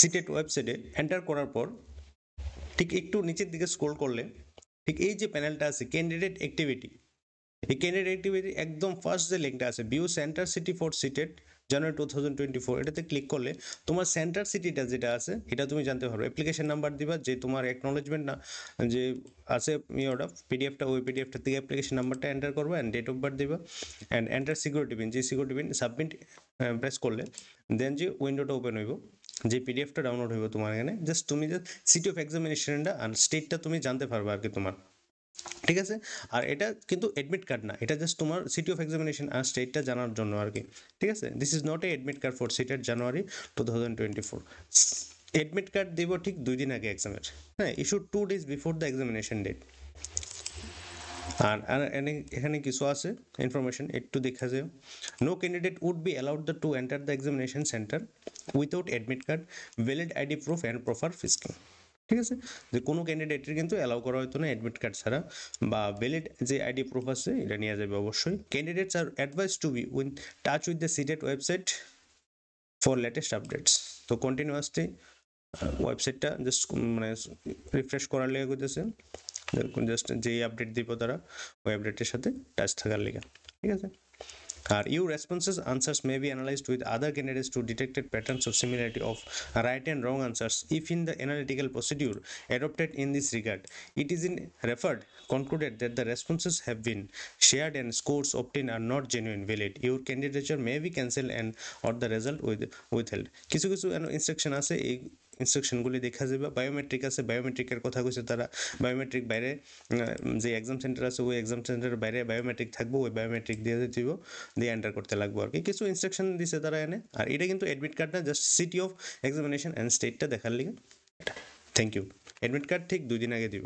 CTET ওয়েবসাইটে enter করার পর ঠিক একটু নিচের দিকে স্ক্রল করলে ঠিক এই যে প্যানেলটা আছে ক্যান্ডিডেট অ্যাক্টিভিটি, এই ক্যান্ডিডেট অ্যাক্টিভিটি একদম ফার্স্ট যে লিঙ্কটা আছে view centre city for CTET January 2024, এটাতে ক্লিক করলে তোমার সেন্টার সিটিটা যেটা আছে এটা তুমি জানতে পারবে। অ্যাপ্লিকেশন নাম্বার দিবা, যে তোমার অ্যাকনোলেজমেন্ট না যে আছে ইয়েটা পিডিএফটা, ওই পিডিএফটা থেকে অ্যাপ্লিকেশন নাম্বারটা এন্টার করবে অ্যান্ড ডেট অফ বার্থ দিবা অ্যান্ড এন্টার সিকিউরিটি পিন, যে সিকিউরিটি পিন সাবমিট প্রেস করলে দেন যে উইন্ডোটা ওপেন হইব, যে পিডিএফটা ডাউনলোড হইব তোমার এখানে, জাস্ট তুমি জাস্ট সিটি অফ এক্সামিনেশনটা আর স্টেটটা তুমি জানতে পারবে আর কি তোমার, ঠিক আছে। আর এটা কিন্তু অ্যাডমিট কার্ড না, এটা জাস্ট তোমার সিটি অফ এক্সামিনেশন আর স্টেটটা জানার জন্য আর কি, ঠিক আছে। This is not a admit card for CTET January 2024। Admit card দেব ঠিক 2 দিন আগে এক্সামের, হ্যাঁ, issue 2 days before the examination date. আর এখানে কিছু আছে ইনফরমেশন একটু দেখা যায়। No candidate would be allowed the to enter the examination centre without admit card, valid ID proof and proper frisking, ঠিক আছে। যে কোনো ক্যান্ডিডেটের কিন্তু অ্যালাউ করা হতো না অ্যাডমিট কার্ড ছাড়া, বা ভ্যালিড যে আইডি প্রুফ আছে এটা নিয়ে যাবে অবশ্যই। Candidates are advise to be in touch with the CTET website for latest updates. তো কন্টিনিউয়াসলি ওয়েবসাইটটা জাস্ট মানে রিফ্রেশ করার লেগে করতেছে, জাস্ট যেই আপডেট দিব তারা ওই আপডেটের সাথে টাচ থাকার লেগে, ঠিক আছে। আর your responses answers may be analyzed with other candidates to detect patterns of similarity of right and wrong answers. If in the analytical procedure adopted in this regard, it is in referred concluded that the responses have been shared and scores obtained are not genuine valid, your candidature may be cancelled and or the result withheld. কিছু কিছু instruction আছে, এই ইনস্ট্রাকশনগুলি দেখা যাবে। Biometric আছে, বায়োমেট্রিকের কথা কইছে তারা, বায়োমেট্রিক বাইরে যে এক্সাম সেন্টার আছে ওই এক্সাম সেন্টারের বাইরে বায়োমেট্রিক থাকবো, ওই বায়োমেট্রিক দিয়ে দিব, দিয়ে এন্টার করতে লাগবো আর কি। কিছু ইনস্ট্রাকশন দিছে তারা এনে। আর এটা কিন্তু অ্যাডমিট কার্ড না, just city of examination and স্টেটটা দেখার লিগে এটা। Thank you. অ্যাডমিট কার্ড ঠিক 2 দিন আগে দিব।